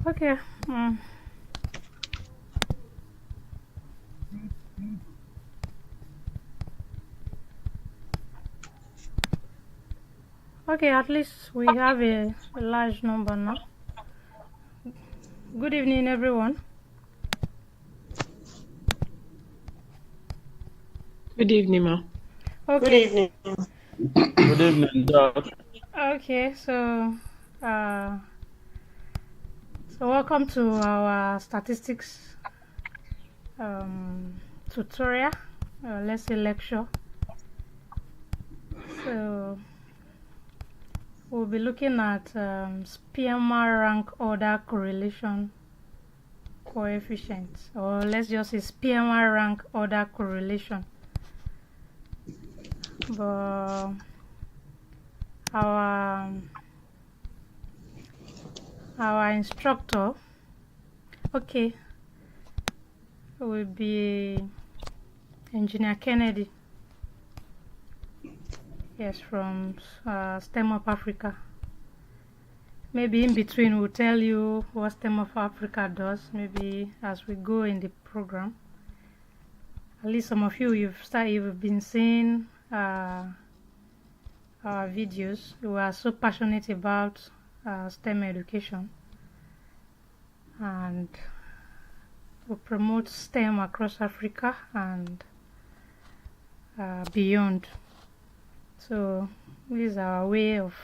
Okay. Okay, at least we have a large number now. Good evening, everyone. Good evening, ma. Okay. Good evening. Good evening, Doc. Okay, so welcome to our statistics tutorial, let's say lecture. So we'll be looking at Spearman rank order correlation coefficient, or let's just say Spearman rank order correlation. But our instructor, okay, will be Engineer Kennedy. Yes, from STEMupAfrica. Maybe in between we'll tell you what STEMupAfrica does, maybe as we go in the program. At least some of you, you've been seeing our videos. We are so passionate about STEM education, and we promote STEM across Africa and beyond. So this is our way of.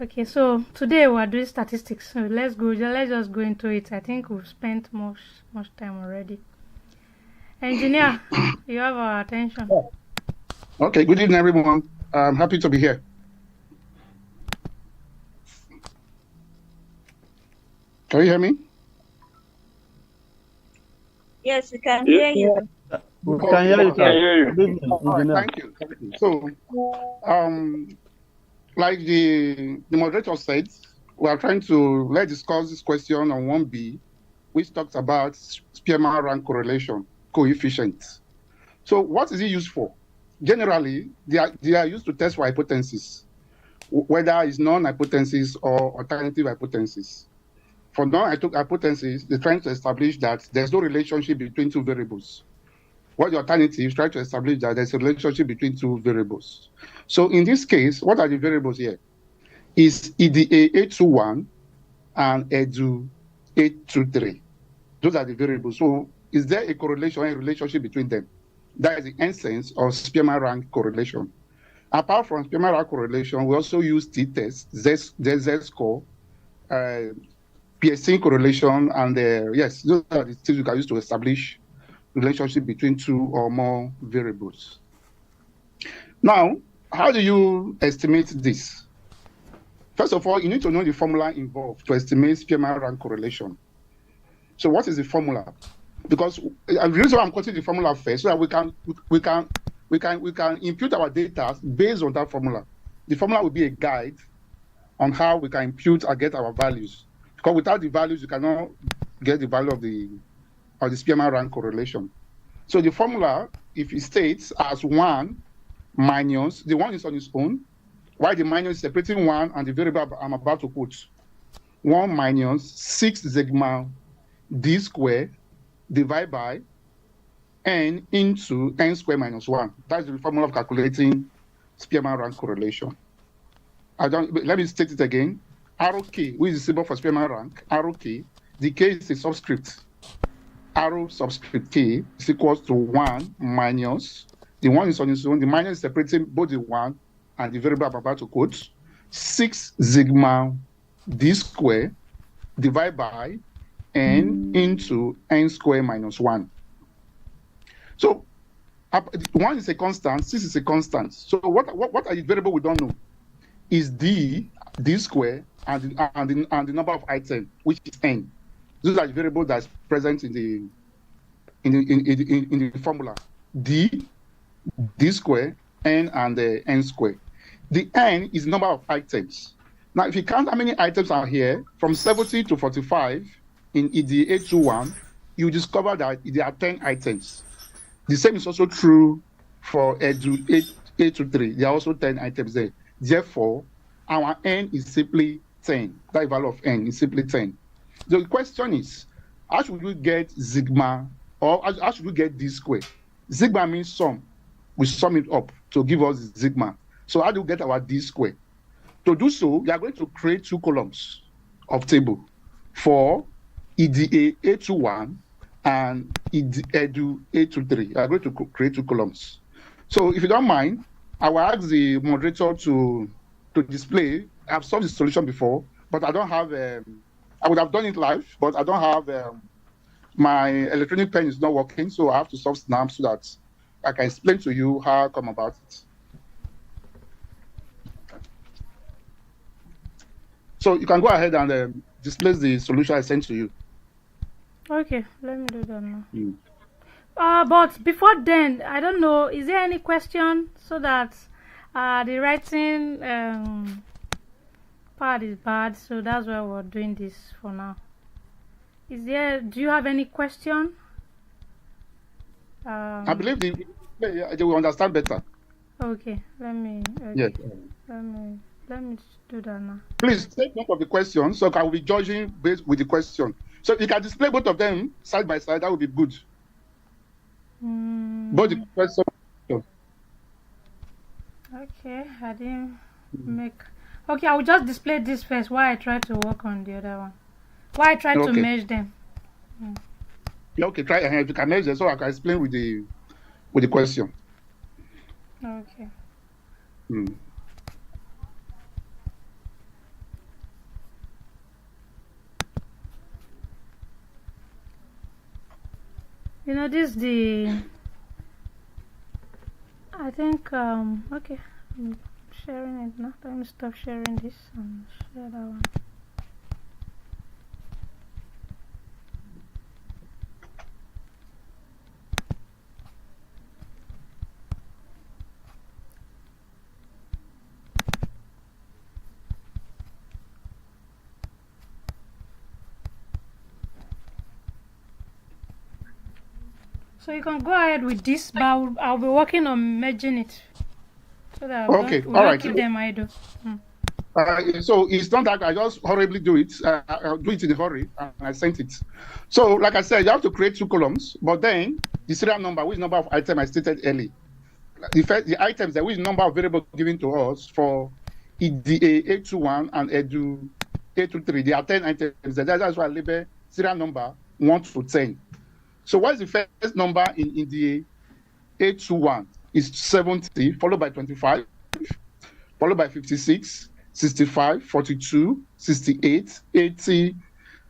Okay, so today we are doing statistics. So let's just go into it. I think we've spent much time already. Engineer, you have our attention. Okay, good evening, everyone. I'm happy to be here. Can you hear me? Yes, we can hear you. We can hear you, sir. Good evening, Engineer. Thank you. So, like the moderator said, we are trying to discuss this question on 1B, which talks about Spearman rank correlation coefficient. So, what is it used for? Generally, they are used to test for hypotheses, whether it's non-hypothesis or alternative hypothesis. For non-hypothesis, they're trying to establish that there's no relationship between two variables. What the alternatives try to establish that there's a relationship between two variables. So in this case, what are the variables here? Is EDA 821 and EDU 823. Those are the variables. So is there a correlation, a relationship between them? That is the essence of Spearman rank correlation. Apart from Spearman rank correlation, we also use t-test, z-score, Pearson correlation, and yes, those are the things you can use to establish relationship between two or more variables. Now, how do you estimate this? First of all, you need to know the formula involved to estimate Spearman rank correlation. So what is the formula? Because the reason why I'm quoting the formula first, so that we can impute our data based on that formula. The formula will be a guide on how we can impute and get our values. Because without the values, you cannot get the value of the Spearman rank correlation. So the formula, if it states as 1 minus, the 1 is on its own, while the minus is separating 1 and the variable I'm about to put, 1 minus 6 sigma d squared divided by n into n squared minus 1. That's the formula of calculating Spearman rank correlation. Let me state it again. Arrow k, which is the symbol for Spearman rank, arrow k, the k is a subscript. Arrow subscript k is equals to 1 minus, the 1 is on its own, the minus is separating both the 1 and the variable I'm about to quote, 6 sigma d squared divided by n into n squared minus 1. So 1 is a constant, 6 is a constant. So what are the variable we don't know? Is d squared and the number of items, which is n. Those are the variables that's present in the formula. D squared, n, and the n squared. The n is number of items. Now, if you count how many items are here, from 70 to 45 in EDA 821, you discover that there are 10 items. The same is also true for EDU 823. There are also 10 items there. Therefore, our n is simply 10. That value of n is simply 10. The question is, how should we get sigma, or how should we get d square? Sigma means sum. We sum it up to give us sigma. So how do we get our d square? To do so, we are going to create 2 columns of table for EDA A21 and Edu A23. We are going to create 2 columns. So if you don't mind, I will ask the moderator to display. I've solved the solution before, but I don't have, I would have done it live, but I don't have, my electronic pen is not working, so I have to solve SNAP so that I can explain to you how I come about it. So you can go ahead and display the solution I sent to you. Okay, let me do that now. But before then, I don't know, is there any question so that the writing part is bad, so that's why we're doing this for now. Do you have any question? I believe they will understand better. Okay, let me do that now. Please take note of the question, so I will be judging based with the question. So if you can display both of them side by side, that would be good. Both the question. Okay, I didn't make. Okay, I will just display this first while I try to work on the other one. While I try to merge them. Okay, try if you can merge them so I can explain with the question. Okay. You know, this I think okay, I'm sharing it now. Let me stop sharing this and share that one. So you can go ahead with this, but I'll be working on merging it so that we don't keep them idle. So it's not that I just horribly do it. I'll do it in a hurry and I sent it. So like I said, you have to create 2 columns, but then the serial number, which number of items I stated early. The items, which number of variables given to us for EDA A21 and Edu A23. There are 10 items. That's why I label serial number 1 to 10. So what is the first number in the A21? Is 70, followed by 25, followed by 56, 65, 42, 68, 80,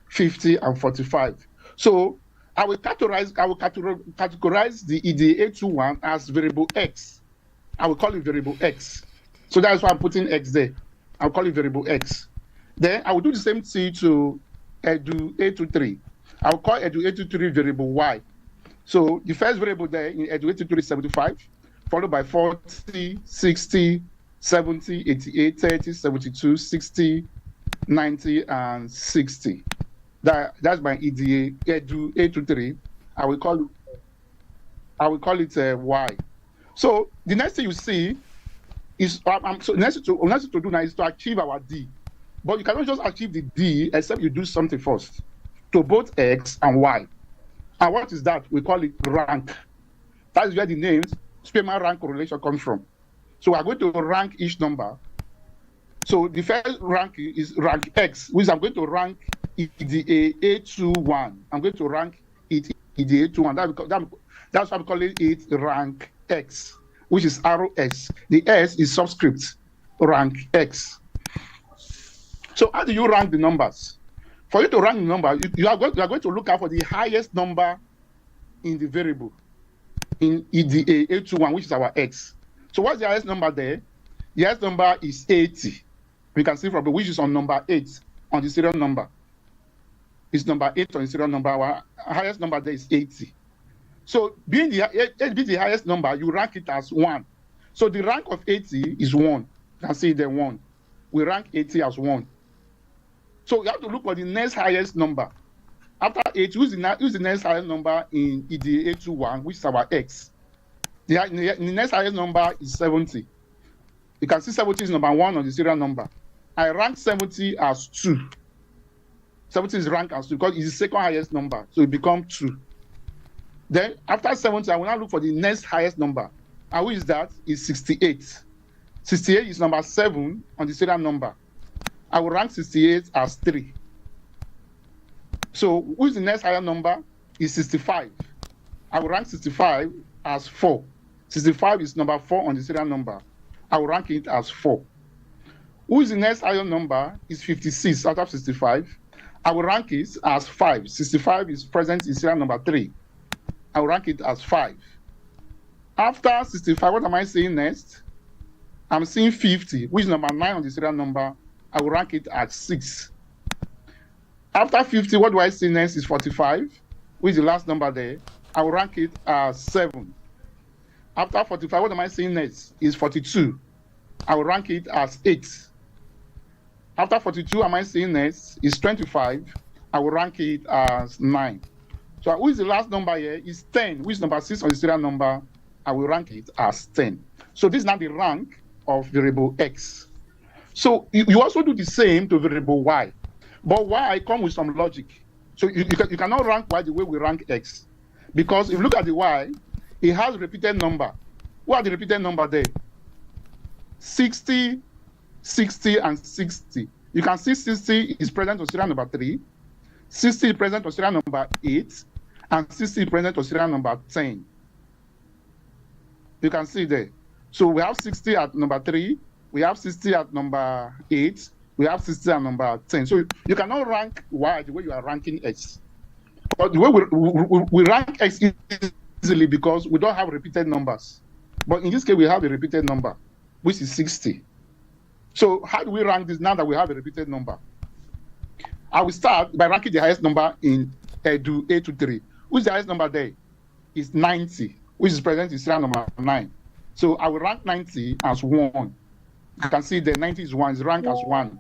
50, and 45. So I will categorize the EDA A21 as variable X. I will call it variable X. So that's why I'm putting X there. I'll call it variable X. Then I will do the same thing to Edu A23. I'll call Edu A23 variable Y. So the first variable there in Edu A23 is 75, followed by 40, 60, 70, 88, 30, 72, 60, 90, and 60. That's my EDA Edu A23. I will call it Y. So the next thing you see is so next to do now is to achieve our D. But you cannot just achieve the D except you do something first to both X and Y. And what is that? We call it rank. That is where the name Spearman rank correlation comes from. So we are going to rank each number. So the first rank is rank X, which I'm going to rank EDA A21. I'm going to rank it EDA A21. That's why I'm calling it rank X, which is arrow S. The S is subscript, rank X. So how do you rank the numbers? For you to rank the number, you are going to look out for the highest number in the variable in EDA A21, which is our X. So what's the highest number there? The highest number is 80. We can see from which is on number 8 on the serial number. It's number 8 on the serial number. Our highest number there is 80. So being the highest number, you rank it as 1. So the rank of 80 is 1. You can see the 1. We rank 80 as 1. So you have to look for the next highest number. After 8, who's the next highest number in EDA A21, which is our X? The next highest number is 70. You can see 70 is number 1 on the serial number. I rank 70 as 2. 70 is ranked as 2 because it's the second highest number, so it becomes 2. Then after 70, I will now look for the next highest number. And who is that? It's 68. 68 is number 7 on the serial number. I will rank 68 as 3. So who is the next higher number? Is 65. I will rank 65 as 4. 65 is number 4 on the serial number. I will rank it as 4. Who is the next higher number? Is 56 out of 65. I will rank it as 5. 65 is present in serial number 3. I will rank it as 5. After 65, what am I saying next? I'm seeing 50, which is number 9 on the serial number. I will rank it as 6. After 50, what do I see next is 45, which is the last number there. I will rank it as 7. After 45, what am I seeing next is 42. I will rank it as 8. After 42, am I seeing next is 25. I will rank it as 9. So who is the last number here? Is 10, which is number 6 on the serial number. I will rank it as 10. So this is now the rank of variable X. So you also do the same to variable Y. But Y, I come with some logic. So you cannot rank Y the way we rank X. Because if you look at the Y, it has repeated number. What are the repeated number there? 60, 60, and 60. You can see 60 is present on serial number 3, 60 is present on serial number 8, and 60 is present on serial number 10. You can see there. So we have 60 at number 3, we have 60 at number 8, we have 60 at number 10. So you cannot rank Y the way you are ranking X. But the way we rank X easily because we don't have repeated numbers. But in this case, we have a repeated number, which is 60. So how do we rank this now that we have a repeated number? I will start by ranking the highest number in Edu A to 3. Which is the highest number there? It's 90, which is present in serial number 9. So I will rank 90 as 1. You can see the 90 is 1, it's ranked as 1.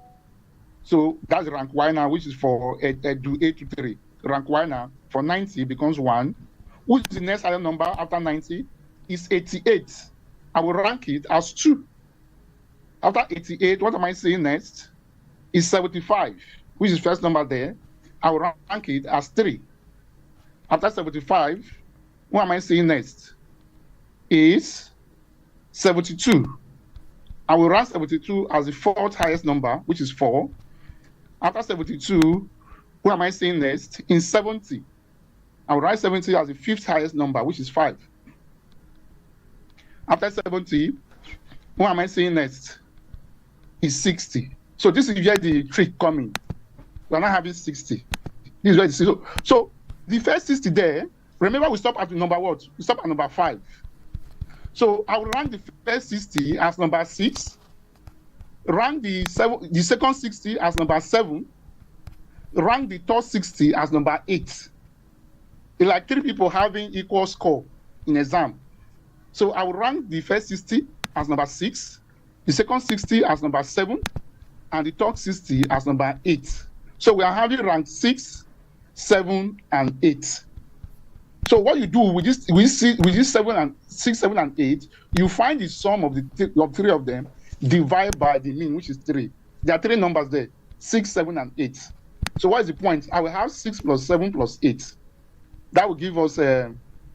So that's rank Y now, which is for Edu A to 3. Rank Y now for 90 becomes 1. Which is the next higher number after 90? Is 88. I will rank it as 2. After 88, what am I saying next? Is 75, which is first number there. I will rank it as 3. After 75, what am I saying next? Is 72. I will rank 72 as the 4th highest number, which is 4. After 72, what am I saying next? In 70, I will write 70 as the 5th highest number, which is 5. After 70, what am I saying next? Is 60. So this is where the trick coming. We're not having 60. This is where the 60. So the first 60 there, remember we stop at number what? We stop at number 5. So I will rank the first 60 as number 6, rank the second 60 as number 7, rank the third 60 as number 8. It's like 3 people having equal score in exam. So I will rank the first 60 as number 6, the second 60 as number 7, and the third 60 as number 8. So we are having rank 6, 7, and 8. So what you do with this 6, 7, and 8, you find the sum of the 3 of them, divide by the mean, which is 3. There are 3 numbers there, 6, 7, and 8. So what is the point? I will have 6 plus 7 plus 8. That will give us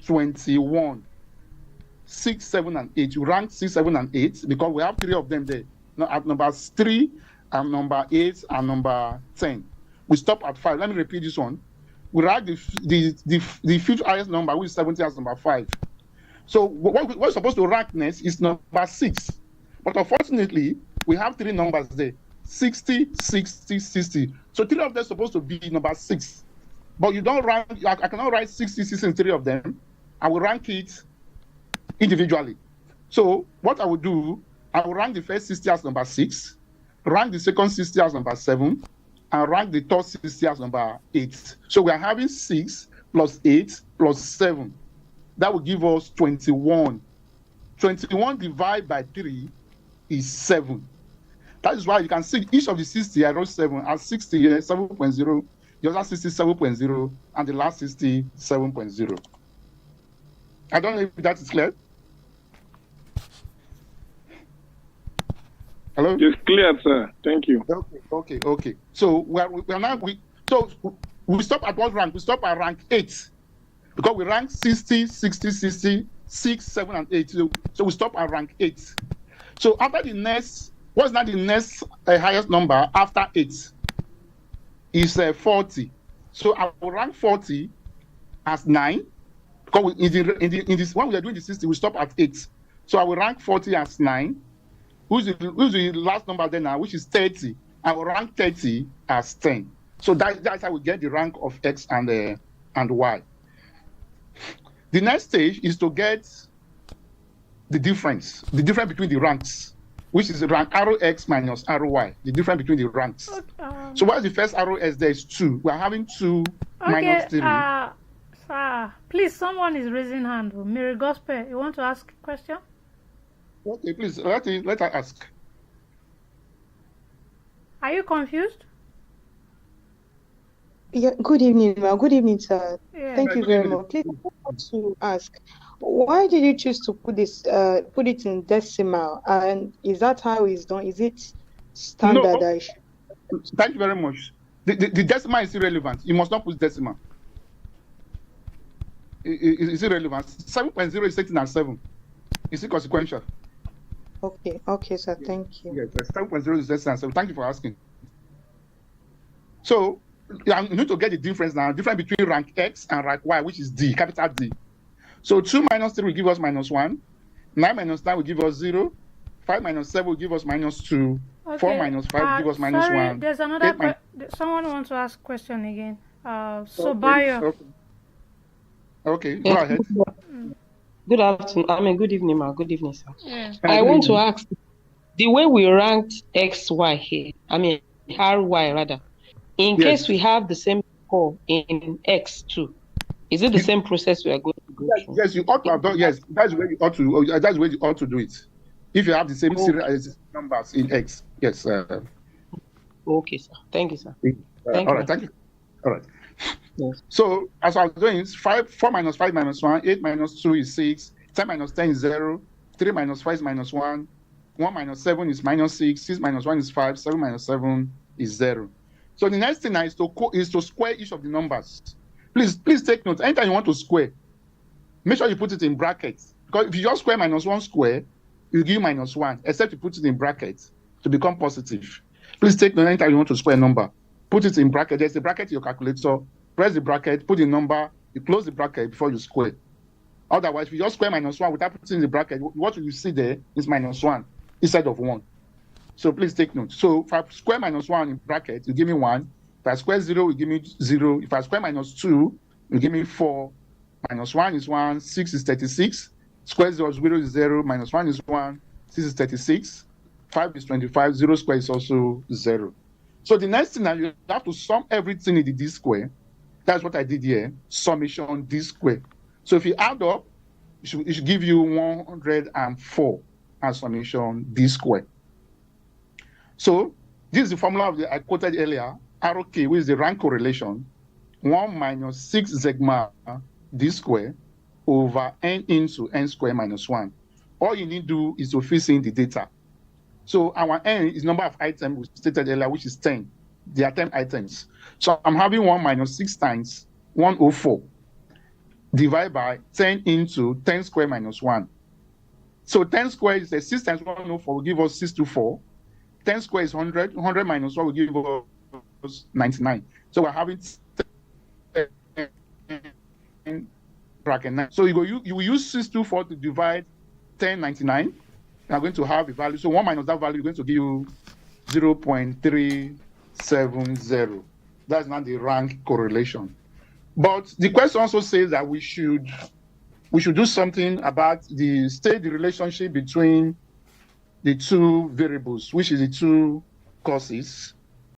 21. 6, 7, and 8. You rank 6, 7, and 8 because we have 3 of them there. Now at numbers 3, and number 8, and number 10. We stop at 5. Let me repeat this one. We rank the 5th highest number, which is 70, as number 5. So what we're supposed to rank next is number 6. But unfortunately, we have 3 numbers there. 60, 60, 60. So 3 of them are supposed to be number 6. But you don't rank, I cannot write 60, 60 in 3 of them. I will rank it individually. So what I will do, I will rank the first 60 as number 6, rank the second 60 as number 7, and rank the third 60 as number 8. So we are having 6 plus 8 plus 7. That will give us 21. 21 divided by 3 is 7. That is why you can see each of the 60, I wrote 7, as 60 here, 7.0, the other 60, 7.0, and the last 60, 7.0. I don't know if that is clear. Hello? It's clear, sir. Thank you. Okay. So we stop at what rank? We stop at rank 8 because we rank 60, 60, 60, 6, 7, and 8. So we stop at rank 8. So after the next, what's not the next highest number after 8? Is 40. So I will rank 40 as 9 because in this when we are doing the 60, we stop at 8. So I will rank 40 as 9. Who's the last number then now, which is 30? I will rank 30 as 10. So that's how we get the rank of X and Y. The next stage is to get the difference between the ranks, which is the rank arrow X minus arrow Y, the difference between the ranks. So what is the first arrow S? There is 2. We are having 2 minus 3. Sir, please, someone is raising hand. Mary Gospel, you want to ask a question? Okay, please, let her ask. Are you confused? Yeah, good evening, ma'am. Good evening, sir. Yeah. Thank you very much. Please, I want to ask, why did you choose to put it in decimal? And is that how it's done? Is it standardized? No. Thank you very much. The decimal is irrelevant. You must not put decimal. It's irrelevant. 7.0 is 16.7. It's inconsequential. Okay, sir. Thank you. Yes, 7.0 is 16.7. Thank you for asking. So you need to get the difference now. Difference between rank X and rank Y, which is D, capital D. So 2 minus 3 will give us minus 1. 9 minus 9 will give us 0. 5 minus 7 will give us minus 2. Okay. 4 minus 5 will give us minus 1. There's another someone wants to ask a question again. Bayo. Okay, go ahead. Good afternoon. Good evening, ma'am. Good evening, sir. Yeah. I want to ask, the way we ranked XY here, RY rather, in case we have the same score in X2, is it the same process we are going to go through? Yes, you ought to have done. Yes, that's where you ought to. That's where you ought to do it. If you have the same serial numbers in X, yes. Okay, sir. Thank you, sir. All right. Thank you. All right. Yes. So as I was doing, it's 4 minus 5 minus 1, 8 minus 2 is 6, 10 minus 10 is 0, 3 minus 5 is minus 1, 1 minus 7 is minus 6, 6 minus 1 is 5, 7 minus 7 is 0. So the next thing now is to square each of the numbers. Please take note. Anytime you want to square, make sure you put it in brackets. Because if you just square minus 1 square, you give minus 1, except you put it in brackets to become positive. Please take note. Anytime you want to square a number, put it in bracket. There's a bracket in your calculator. Press the bracket, put the number, you close the bracket before you square. Otherwise, if you just square minus 1 without putting in the bracket, what you see there is minus 1 instead of 1. So please take note. So if I square minus 1 in bracket, you give me 1. If I square 0, you give me 0. If I square minus 2, you give me 4. Minus 1 is 1. 6 is 36. Square 0 is 0. Minus 1 is 1. 6 is 36. 5 is 25. 0 square is also 0. So the next thing now, you have to sum everything in the D square. That's what I did here, summation D square. So if you add up, it should give you 104 as summation D square. So this is the formula I quoted earlier, arrow K, which is the rank correlation, 1 minus 6 sigma D square over n into n square minus 1. All you need to do is to fill in the data. So our n is number of items we stated earlier, which is 10. They are 10 items. So I'm having 1 minus 6 times 104 divided by 10 into 10 square minus 1. So 10 square is 6 times 104 will give us 624. 10 square is 100. 100 minus 1 will give us 99. So we're having 10 bracket 9. So you will use 624 to divide 1099. You're going to have a value. So 1 minus that value is going to give you 0.370. That's not the rank correlation. But the question also says that we should do something about the relationship between the two variables, which is the two courses.